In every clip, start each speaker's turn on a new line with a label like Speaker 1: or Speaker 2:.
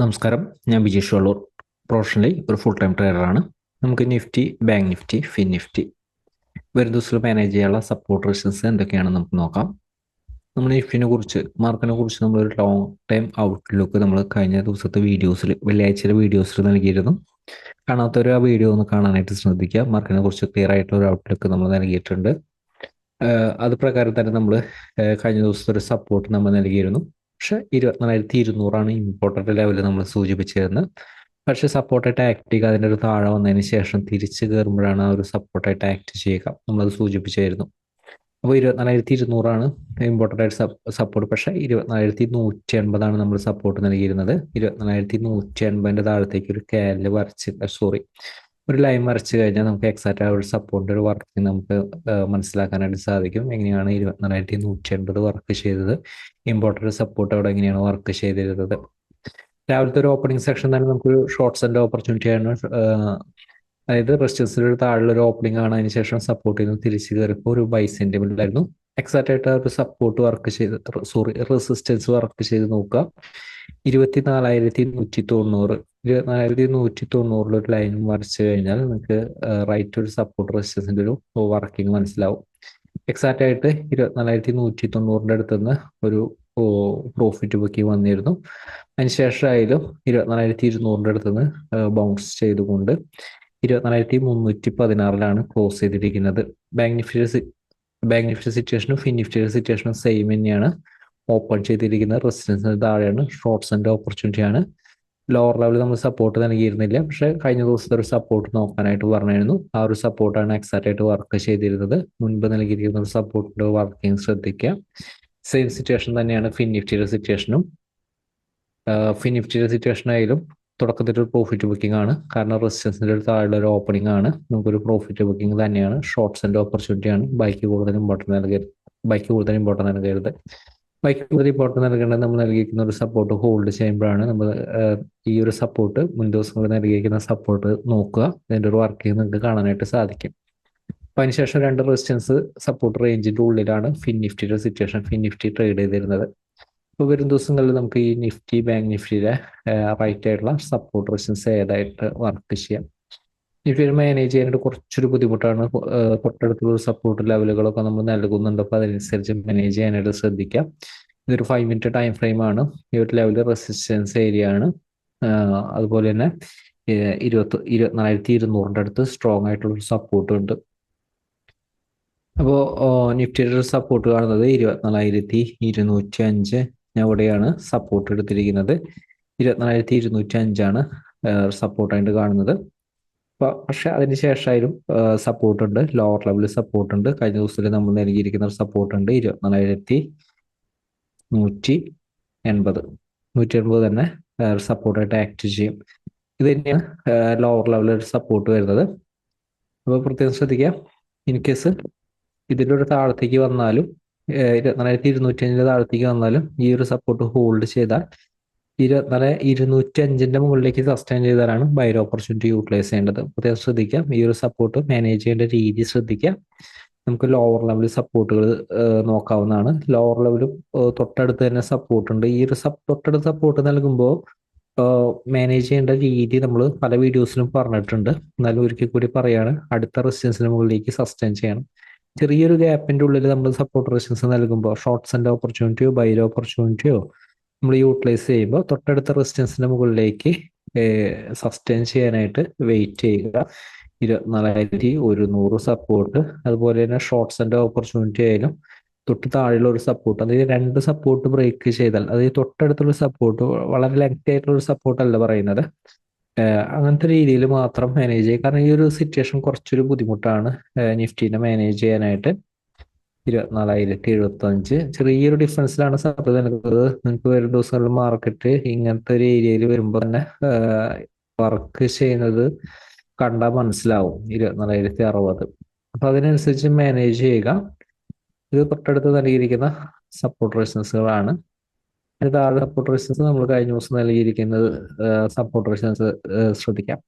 Speaker 1: നമസ്കാരം, ഞാൻ വിജേഷ് വള്ളൂർ. പ്രൊഫഷണലി ഒരു ഫുൾ ടൈം ട്രേഡറാണ്. നമുക്ക് Nifty, bank Nifty, fin Nifty വരും ദിവസത്തിൽ മാനേജ് ചെയ്യാനുള്ള സപ്പോർട്ട് റെസിസ്റ്റൻസ് എന്തൊക്കെയാണെന്ന് നമുക്ക് നോക്കാം. നമ്മൾ മാർക്കിനെ കുറിച്ച് നമ്മളൊരു ലോങ് ടൈം ഔട്ട്ലുക്ക് നമ്മൾ കഴിഞ്ഞ ദിവസത്തെ വെള്ളിയാഴ്ചയിലെ വീഡിയോസിൽ നൽകിയിരുന്നു. കാണാത്തവർ ആ വീഡിയോ ഒന്ന് കാണാനായിട്ട് ശ്രദ്ധിക്കുക. മാർക്കിനെ കുറിച്ച് ക്ലിയർ ആയിട്ടുള്ള ഒരു ഔട്ട്ലുക്ക് നമ്മൾ നൽകിയിട്ടുണ്ട്. അത് പ്രകാരം തന്നെ നമ്മൾ കഴിഞ്ഞ ദിവസത്തെ ഒരു സപ്പോർട്ട് നമ്മൾ നൽകിയിരുന്നു. പക്ഷെ 24,200 ഇമ്പോർട്ടൻ്റ് ലെവൽ നമ്മൾ സൂചിപ്പിച്ചിരുന്നത്. പക്ഷെ സപ്പോർട്ടായിട്ട് ആക്ട് ചെയ്യുക അതിൻ്റെ ഒരു താഴെ വന്നതിന് ശേഷം തിരിച്ച് കയറുമ്പോഴാണ് ആ ഒരു സപ്പോർട്ടായിട്ട് ആക്ട് ചെയ്യുക. നമ്മളത് സൂചിപ്പിച്ചായിരുന്നു. അപ്പോൾ 24,200 ഇമ്പോർട്ടൻ്റ് ആയിട്ട് സപ്പോർട്ട്. പക്ഷേ 24,180 നമ്മൾ സപ്പോർട്ട് നൽകിയിരുന്നത്. 24,180 താഴത്തേക്ക് ഒരു കാലിൽ ഒരു ലൈൻ വരച്ച് കഴിഞ്ഞാൽ നമുക്ക് എക്സാക്റ്റ് ആ ഒരു സപ്പോർട്ടിൻ്റെ ഒരു വർക്കിംഗ് നമുക്ക് മനസ്സിലാക്കാനായിട്ട് സാധിക്കും. എങ്ങനെയാണ് 24,180 വർക്ക് ചെയ്തത്, ഇമ്പോർട്ടൻ്റ് സപ്പോർട്ട് അവിടെ എങ്ങനെയാണ് വർക്ക് ചെയ്തിരുന്നത്. രാവിലത്തെ ഒരു ഓപ്പണിംഗ് സെക്ഷൻ തന്നെ നമുക്കൊരു ഷോർട്ട്സ് ആൻഡ് ഓപ്പർച്യൂണിറ്റി ആണ്. അതായത് റെസിസ്റ്റൻസിൻ്റെ ഒരു താഴെ ഒരു ഓപ്പണിംഗ് ആണ്. അതിനുശേഷം സപ്പോർട്ടിൽ നിന്ന് തിരിച്ചു കയറിയപ്പോൾ ഒരു ബൈ സെന്റിമെന്റ് ആയിരുന്നു. എക്സാക്റ്റ് ആയിട്ട് ഒരു സപ്പോർട്ട് വർക്ക് ചെയ്ത് റെസിസ്റ്റൻസ് വർക്ക് ചെയ്ത് നോക്കുക. 24,190 24,190 ഒരു ലൈൻ വരച്ചു കഴിഞ്ഞാൽ നിങ്ങൾക്ക് റൈറ്റ് ഒരു സപ്പോർട്ട് റെസിസ്റ്റൻസിന്റെ ഒരു വർക്കിംഗ് മനസ്സിലാവും. എക്സാക്റ്റ് ആയിട്ട് 24,190 അടുത്തുനിന്ന് ഒരു പ്രോഫിറ്റ് ബുക്കിംഗ് വന്നിരുന്നു. അതിനുശേഷമായാലും 24,200 അടുത്തുനിന്ന് ബൗൺസ് ചെയ്തുകൊണ്ട് 24,316 ക്ലോസ് ചെയ്തിരിക്കുന്നത്. ബാങ്ക് നിഫ്റ്റി സിറ്റുവേഷനും ഫിൻ നിഫ്റ്റിയുടെ സിറ്റുവേഷനും സെയിം തന്നെയാണ്. ഓപ്പൺ ചെയ്തിരിക്കുന്ന റെസിസ്റ്റൻസിന് താഴെയാണ്. ഷോർട്ട്സ് ആൻഡ് ഓപ്പർച്യൂണിറ്റി ആണ്. ലോവർ ലെവലിൽ നമ്മൾ സപ്പോർട്ട് നൽകിയിരുന്നില്ല. പക്ഷേ കഴിഞ്ഞ ദിവസത്തെ ഒരു സപ്പോർട്ട് നോക്കാനായിട്ട് പറഞ്ഞിരുന്നു. ആ ഒരു സപ്പോർട്ടാണ് എക്സാക്റ്റ് ആയിട്ട് വർക്ക് ചെയ്തിരുന്നത്. മുൻപ് നൽകിയിരിക്കുന്ന ഒരു സപ്പോർട്ടിന്റെ വർക്കിംഗ് ശ്രദ്ധിക്കുക. സെയിം സിറ്റുവേഷൻ തന്നെയാണ് ഫിൻ നിഫ്റ്റിയുടെ സിറ്റുവേഷനും. ഫിൻ നിഫ്റ്റിയുടെ സിറ്റുവേഷൻ ആയാലും തുടക്കത്തിൽ ഒരു പ്രോഫിറ്റ് ബുക്കിംഗ് ആണ്. കാരണം റെസിസ്റ്റൻസിന്റെ ഒരു താഴെ ഒരു ഓപ്പണിംഗ് ആണ്. നമുക്കൊരു പ്രോഫിറ്റ് ബുക്കിംഗ് തന്നെയാണ്. ഷോർട്ട്സ് ആൻഡ് ഓപ്പർച്യൂണിറ്റി ആണ്. ബൈക്ക് കൂടുതൽ ഇമ്പോർട്ടൻസ് നൽകരുത്. ബൈക്ക് കൂടുതൽ ഇമ്പോർട്ടൻസ് നൽകേണ്ടത് നമ്മൾ നൽകിയിരിക്കുന്ന ഒരു സപ്പോർട്ട് ഹോൾഡ് ചെയ്യുമ്പോഴാണ്. നമ്മൾ ഈ ഒരു സപ്പോർട്ട് മുൻ ദിവസങ്ങളിൽ നൽകിയിരിക്കുന്ന സപ്പോർട്ട് നോക്കുക. അതിൻ്റെ ഒരു വർക്കിംഗ് നിങ്ങൾക്ക് കാണാനായിട്ട് സാധിക്കും. അപ്പം അതിനുശേഷം രണ്ട് റെസിസ്റ്റൻസ് സപ്പോർട്ട് റേഞ്ചിന്റെ ഉള്ളിലാണ് ഫിൻ നിഫ്റ്റിയുടെ സിറ്റുവേഷൻ. ഫിൻ നിഫ്റ്റി ട്രേഡ് ചെയ്തിരുന്നത്. ഇപ്പോൾ വരും ദിവസങ്ങളിൽ നമുക്ക് ഈ നിഫ്റ്റി, ബാങ്ക് നിഫ്റ്റിയുടെ റൈറ്റ് ആയിട്ടുള്ള സപ്പോർട്ട് റെസിസ്റ്റൻസ് ഏതായിട്ട് വർക്ക് ചെയ്യാം. നിഫ്റ്റിയിൽ മാനേജ് ചെയ്യാനായിട്ട് കുറച്ചൊരു ബുദ്ധിമുട്ടാണ്. തൊട്ടടുത്തുള്ള സപ്പോർട്ട് ലെവലുകളൊക്കെ നമ്മൾ നൽകുന്നുണ്ട്. അപ്പോൾ അതനുസരിച്ച് മാനേജ് ചെയ്യാനായിട്ട് ശ്രദ്ധിക്കാം. ഇതൊരു 5 മിനിറ്റ് ടൈം ഫ്രെയിം ആണ്. ഈ ഒരു ലെവൽ റെസിസ്റ്റൻസ് ഏരിയ ആണ്. അതുപോലെ തന്നെ 24,200 അടുത്ത് സ്ട്രോങ് ആയിട്ടുള്ള ഒരു സപ്പോർട്ട് ഉണ്ട്. അപ്പോൾ നിഫ്റ്റിയുടെ ഒരു സപ്പോർട്ട് കാണുന്നത് 24,205 അവിടെയാണ് സപ്പോർട്ട് എടുത്തിരിക്കുന്നത്. 24,205 സപ്പോർട്ടായിട്ട് കാണുന്നത്. പക്ഷെ അതിന് ശേഷമായാലും സപ്പോർട്ട് ഉണ്ട്. ലോവർ ലെവലിൽ സപ്പോർട്ട് ഉണ്ട്. കഴിഞ്ഞ ദിവസത്തിൽ നമ്മൾ നൽകിയിരിക്കുന്ന സപ്പോർട്ട് ഉണ്ട്. 24,180 തന്നെ സപ്പോർട്ടായിട്ട് ആക്ട് ചെയ്യും. ഇത് തന്നെയാണ് ലോവർ ലെവലിൽ സപ്പോർട്ട് വരുന്നത്. അപ്പോൾ പ്രത്യേകം ശ്രദ്ധിക്കുക. ഇൻ കേസ് ഇതിൻ്റെ ഒരു താഴത്തേക്ക് വന്നാലും 24,205 താഴത്തേക്ക് വന്നാലും ഈ ഒരു സപ്പോർട്ട് ഹോൾഡ് ചെയ്താൽ 24,205 മുകളിലേക്ക് സസ്റ്റൈൻ ചെയ്താലാണ് ബൈ ഓപ്പർച്യൂണിറ്റി യൂട്ടിലൈസ് ചെയ്യേണ്ടത്. പ്രത്യേകം ശ്രദ്ധിക്കാം. ഈ ഒരു സപ്പോർട്ട് മാനേജ് ചെയ്യേണ്ട രീതി ശ്രദ്ധിക്കാം. നമുക്ക് ലോവർ ലെവൽ സപ്പോർട്ടുകൾ നോക്കാവുന്നതാണ്. ലോവർ ലെവലും തൊട്ടടുത്ത് തന്നെ സപ്പോർട്ട് ഉണ്ട്. ഈ ഒരു തൊട്ടടുത്ത് സപ്പോർട്ട് നൽകുമ്പോൾ മാനേജ് ചെയ്യേണ്ട രീതി നമ്മൾ പല വീഡിയോസിലും പറഞ്ഞിട്ടുണ്ട്. എന്നാലും ഒരിക്കൽ കൂടി പറയാണ്. അടുത്ത റെസിസ്റ്റൻസിന് മുകളിലേക്ക് സസ്റ്റൈൻ ചെയ്യണം. ചെറിയൊരു ഗ്യാപ്പിന്റെ ഉള്ളിൽ നമ്മൾ സപ്പോർട്ട് റെസിസ്റ്റൻസ് നൽകുമ്പോൾ ഷോർട്ട്സ് ആൻഡ് ഓപ്പർച്യൂണിറ്റിയോ ബൈ ഓപ്പർച്യൂണിറ്റിയോ നമ്മൾ യൂട്ടിലൈസ് ചെയ്യുമ്പോൾ തൊട്ടടുത്ത റെസിസ്റ്റൻസിന്റെ മുകളിലേക്ക് സസ്റ്റൈൻ ചെയ്യാനായിട്ട് വെയിറ്റ് ചെയ്യുക. 24,100 സപ്പോർട്ട്, അതുപോലെ തന്നെ ഷോർട്ട്സ് ആൻഡ് ഓപ്പർച്യൂണിറ്റി ആയാലും തൊട്ട് താഴെയുള്ള ഒരു സപ്പോർട്ട്, അതായത് രണ്ട് സപ്പോർട്ട് ബ്രേക്ക് ചെയ്താൽ, അതായത് തൊട്ടടുത്തുള്ള സപ്പോർട്ട് വളരെ ലെങ്ത് ആയിട്ടുള്ള സപ്പോർട്ട് അല്ല പറയുന്നത്, അങ്ങനത്തെ രീതിയിൽ മാത്രം മാനേജ് ചെയ്യുക. കാരണം ഈ ഒരു സിറ്റുവേഷൻ കുറച്ചൊരു ബുദ്ധിമുട്ടാണ് നിഫ്റ്റിനെ മാനേജ് ചെയ്യാനായിട്ട്. 24,075 ചെറിയൊരു ഡിഫറൻസിലാണ് സപ്പോർട്ട് നൽകുന്നത്. നിങ്ങൾക്ക് വരും ദിവസങ്ങളിൽ മാർക്കറ്റ് ഇങ്ങനത്തെ ഒരു ഏരിയയിൽ വരുമ്പോൾ തന്നെ വർക്ക് ചെയ്യുന്നത് കണ്ടാൽ മനസ്സിലാവും. 24,060. അപ്പൊ അതിനനുസരിച്ച് മാനേജ് ചെയ്യുക. ഇത് തൊട്ടടുത്ത് നൽകിയിരിക്കുന്ന സപ്പോർട്ട് റെസിസ്റ്റൻസുകളാണ്. താഴെ സപ്പോർട്ട് റെസിസ്റ്റൻസ് നമ്മൾ കഴിഞ്ഞ ദിവസം നൽകിയിരിക്കുന്നത് സപ്പോർട്ട് റെസിസ്റ്റൻസ് ശ്രദ്ധിക്കാം.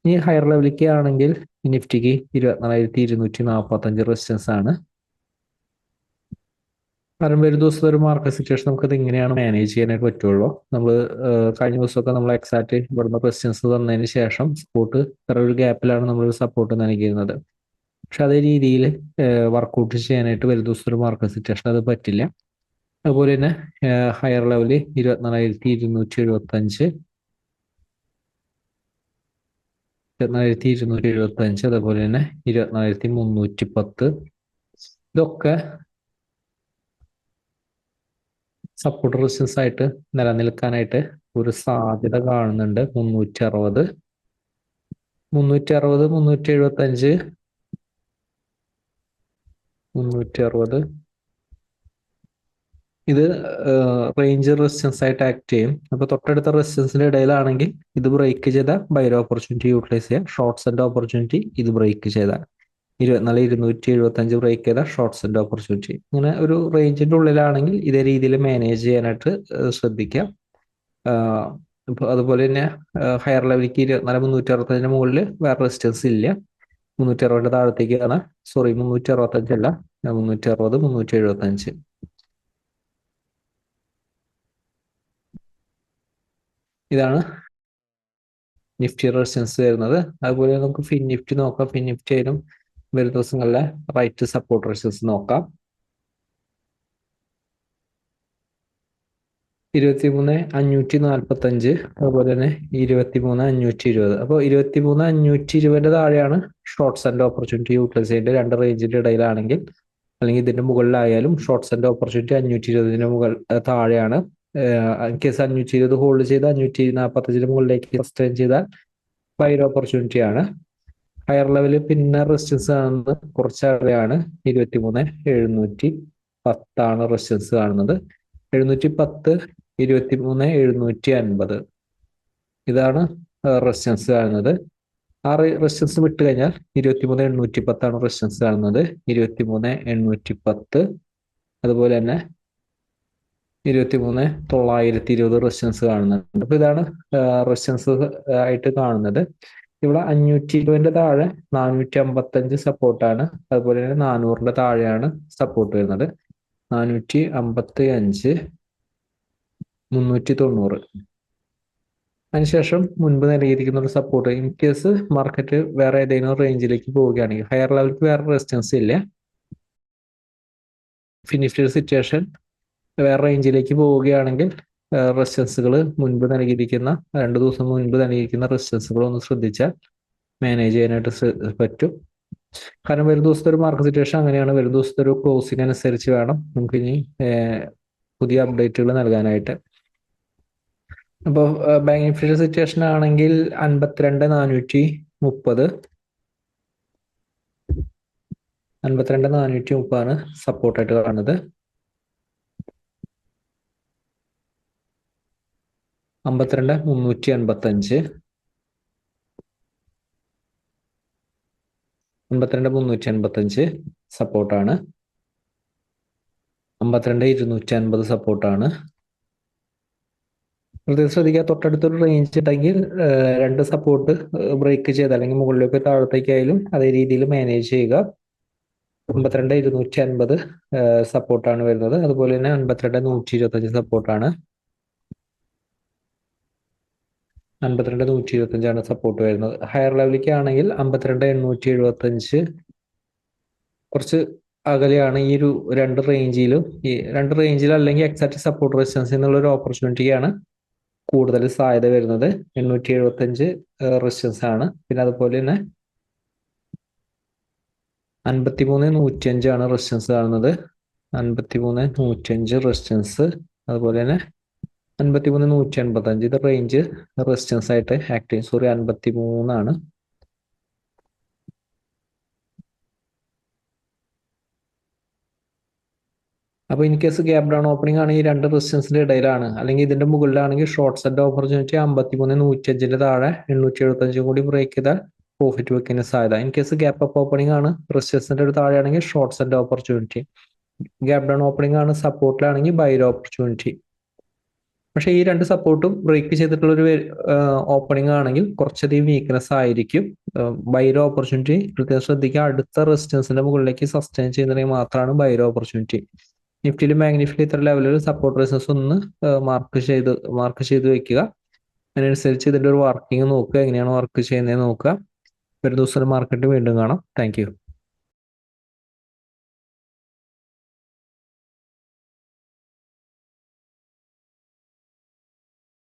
Speaker 1: ഇനി ഹയർ ലെവലിലേക്ക് ആണെങ്കിൽ നിഫ്റ്റിക്ക് 24,245 റെസിസ്റ്റൻസ് ആണ്. കാരണം വരും ദിവസത്തെ ഒരു മാർക്കറ്റ് സിറ്റുവേഷൻ നമുക്കത് ഇങ്ങനെയാണ് മാനേജ് ചെയ്യാനായിട്ട് പറ്റുള്ളൂ. നമ്മൾ കഴിഞ്ഞ ദിവസമൊക്കെ നമ്മൾ എക്സാക്ട് ഇവിടുന്ന് ക്വസ്റ്റ്യൻസ് തന്നതിന് ശേഷം സപ്പോർട്ട് ഇത്ര ഒരു ഗ്യാപ്പിലാണ് നമ്മളൊരു സപ്പോർട്ട് നൽകിയിരുന്നത്. പക്ഷെ അതേ രീതിയിൽ വർക്കൗട്ട് ചെയ്യാനായിട്ട് വരും ദിവസത്തെ ഒരു മാർക്കറ്റ് സിറ്റുവേഷൻ അത് പറ്റില്ല. അതുപോലെ തന്നെ ഹയർ ലെവല് 24,275, 24,275, അതുപോലെ തന്നെ 24,310 ഇതൊക്കെ സപ്പോർട്ട് റെസിസ്റ്റൻസ് ആയിട്ട് നിലനിൽക്കാനായിട്ട് ഒരു സാധ്യത കാണുന്നുണ്ട്. 360, 375, 360 ഇത് റേഞ്ച് റെസിസ്റ്റൻസ് ആയിട്ട് ആക്ട് ചെയ്യും. അപ്പൊ തൊട്ടടുത്ത റെസിസ്റ്റൻസിന്റെ ഇടയിലാണെങ്കിൽ ഇത് ബ്രേക്ക് ചെയ്ത ബൈർ ഓപ്പർച്യൂണിറ്റി യൂട്ടിലൈസ് ചെയ്യാം. ഷോർട്ട് സെന്റ് ഓപ്പർച്യൂണിറ്റി ഇത് ബ്രേക്ക് ചെയ്താൽ 24,275 ബ്രേക്ക് ചെയ്ത ഷോർട്ട് സെന്റ് ഓപ്പർച്യൂണിറ്റി. ഇങ്ങനെ ഒരു റേഞ്ചിന്റെ ഉള്ളിലാണെങ്കിൽ ഇതേ രീതിയിൽ മാനേജ് ചെയ്യാനായിട്ട് ശ്രദ്ധിക്കാം. അതുപോലെ തന്നെ ഹയർ ലെവലിലേക്ക് 24,365 മുകളിൽ വേറെ റെസിസ്റ്റൻസ് ഇല്ല. 360 താഴത്തേക്കാണ്, സോറി 365 അല്ല, 360, 375 ഇതാണ് നിഫ്റ്റി റെസിസ്റ്റൻസ് വരുന്നത്. അതുപോലെ നമുക്ക് ഫിൻ നിഫ്റ്റി നോക്കാം. ഫിൻ നിഫ്റ്റി ആയാലും വരും ദിവസങ്ങളിലെ റൈറ്റ് സപ്പോർട്ട് റെസിസ്റ്റൻസ് നോക്കാം. 23,545, അതുപോലെ തന്നെ 23,520. അപ്പോൾ 23,520 താഴെയാണ് ഷോർട്ട് സെന്റ് ഓപ്പർച്യൂണിറ്റി യൂട്ടിലൈസ് ചെയ്യേണ്ടത്. രണ്ട് റേഞ്ചിന്റെ ഇടയിലാണെങ്കിൽ അല്ലെങ്കിൽ ഇതിന്റെ മുകളിലായാലും ഷോർട്ട് സെന്റ് ഓപ്പർച്യൂണിറ്റി 520 മുകൾ താഴെയാണ്. കേസ് 520 ഹോൾഡ് ചെയ്ത് 545 മുകളിലേക്ക് സസ്റ്റെയിൻ ചെയ്താൽ ബൈർ ഓപ്പർച്യൂണിറ്റി ആണ്. ഹയർ ലെവലിൽ പിന്നെ റെസിസ്റ്റൻസ് കാണുന്നത് കുറച്ചറിയാണ്. 23,710 റെസിസ്റ്റൻസ് കാണുന്നത്. 710, 23,750 ഇതാണ് റെസിസ്റ്റൻസ് കാണുന്നത്. ആ റെസിസ്റ്റൻസ് വിട്ട് കഴിഞ്ഞാൽ 23,810 റെസിസ്റ്റൻസ് കാണുന്നത്. 23,810, അതുപോലെ തന്നെ 23,920 റെസിസ്റ്റൻസ് കാണുന്നുണ്ട്. അപ്പൊ ഇതാണ് റെസിസ്റ്റൻസ് ആയിട്ട് കാണുന്നത്. ഇവിടെ 520 താഴെ 455 സപ്പോർട്ടാണ്. അതുപോലെ തന്നെ 400 താഴെയാണ് സപ്പോർട്ട് വരുന്നത്. 455, 390. അതിനുശേഷം മുൻപ് നൽകിയിരിക്കുന്ന ഒരു സപ്പോർട്ട്. ഇൻ കേസ് മാർക്കറ്റ് വേറെ ഏതെങ്കിലും റേഞ്ചിലേക്ക് പോവുകയാണെങ്കിൽ, ഹയർ ലെവലിലേക്ക് വേറെ റെസിസ്റ്റൻസ് ഇല്ല. ഫിനിഷ്ഡ് സിറ്റുവേഷൻ വേറെ റേഞ്ചിലേക്ക് പോവുകയാണെങ്കിൽ റെസിസ്റ്റൻസുകൾ മുൻപ് നൽകിയിരിക്കുന്ന 2 ദിവസം മുൻപ് നൽകിയിരിക്കുന്ന റെസിസ്റ്റൻസുകൾ ഒന്ന് ശ്രദ്ധിച്ചാൽ മാനേജ് ചെയ്യാനായിട്ട് പറ്റും. കാരണം വരും ദിവസത്തെ ഒരു മാർക്കറ്റ് സിറ്റുവേഷൻ അങ്ങനെയാണ്. വരും ദിവസത്തെ ഒരു ക്ലോസിംഗ് അനുസരിച്ച് വേണം നമുക്ക് ഇനി പുതിയ അപ്ഡേറ്റുകൾ നൽകാനായിട്ട്. അപ്പോൾ ബാങ്ക് നിഫ്റ്റി സിറ്റുവേഷൻ ആണെങ്കിൽ 52,430, 52,430 ആണ് സപ്പോർട്ടായിട്ട് കാണുന്നത്. 52,385, 52,385 സപ്പോർട്ടാണ്. 52,250 സപ്പോർട്ടാണ്. പ്രത്യേകം ശ്രദ്ധിക്കുക, തൊട്ടടുത്തൊരു റേഞ്ച് ഉണ്ടെങ്കിൽ രണ്ട് സപ്പോർട്ട് ബ്രേക്ക് ചെയ്ത് അല്ലെങ്കിൽ മുകളിലേക്ക് താഴത്തേക്കായാലും അതേ രീതിയിൽ മാനേജ് ചെയ്യുക. 52,250 സപ്പോർട്ടാണ് വരുന്നത്. അതുപോലെ തന്നെ 52,125 സപ്പോർട്ടാണ്. 52,125 സപ്പോർട്ട് വരുന്നത്. ഹയർ ലെവലിലേക്ക് ആണെങ്കിൽ 52,875 കുറച്ച് അകലെയാണ്. ഈ ഒരു രണ്ട് റേഞ്ചിലും, ഈ രണ്ട് റേഞ്ചിലും അല്ലെങ്കിൽ എക്സാക്ട് സപ്പോർട്ട് റെസിസ്റ്റൻസ് എന്നുള്ള ഒരു ഓപ്പർച്യൂണിറ്റിയാണ് കൂടുതൽ സാധ്യത വരുന്നത്. 875 റെസിസ്റ്റൻസ് ആണ്. പിന്നെ അതുപോലെ തന്നെ 53,105 ആണ് റെസിസ്റ്റൻസ് കാണുന്നത്. 53,105 റെസിസ്റ്റൻസ്, അതുപോലെ തന്നെ 53,185 ഇത് റേഞ്ച് റെസിസ്റ്റൻസ് ആയിട്ട് ആക്ട് ചെയ്യും. സോറി, 53 ആണ്. അപ്പോൾ in case gap down opening ആണ് ഈ രണ്ട് റെസിസ്റ്റൻസിന്റെ ഇടയിലാണ് അല്ലെങ്കിൽ ഇതിന്റെ മുകളിലാണെങ്കിൽ ഷോർട്ട് സെന്റ് ഓപ്പർച്യൂണിറ്റി 53,105 താഴെ 875 കൂടി ബ്രേക്ക് ചെയ്താൽ പ്രോഫിറ്റ് വെക്കുന്ന സാധ്യത. In case gap up opening ആണ് റെസിസ്റ്റൻസിന്റെ ഒരു താഴെയാണെങ്കിൽ short saint opportunity. Gap down opening ആണ് സപ്പോർട്ടിലാണെങ്കിൽ ബൈർ ഓപ്പർച്യൂണിറ്റി. പക്ഷെ ഈ രണ്ട് സപ്പോർട്ടും ബ്രേക്ക് ചെയ്തിട്ടുള്ള ഒരു ഓപ്പണിംഗ് ആണെങ്കിൽ കുറച്ചധികം വീക്ക്നെസ് ആയിരിക്കും. ബൈർ ഓപ്പർച്യൂണിറ്റി പ്രത്യേകം ശ്രദ്ധിക്കുക. അടുത്ത റെസിസ്റ്റൻസിന്റെ മുകളിലേക്ക് സസ്റ്റെയിൻ ചെയ്യുന്നതിന് മാത്രമാണ് ബൈർ ഓപ്പർച്യൂണിറ്റി. നിഫ്റ്റിയിലും ബാങ്ക് നിഫ്റ്റിയിലും ഇത്ര ലെവലിൽ സപ്പോർട്ട് റെസിസ്റ്റൻസ് ഒന്ന് മാർക്ക് ചെയ്ത് വെക്കുക. അതിനനുസരിച്ച് ഇതിൻ്റെ ഒരു വർക്കിംഗ് നോക്കുക, എങ്ങനെയാണ് വർക്ക് ചെയ്യുന്നത് നോക്കുക. ഒരു ദിവസം മാർക്കറ്റ് വീണ്ടും കാണാം. Thank you.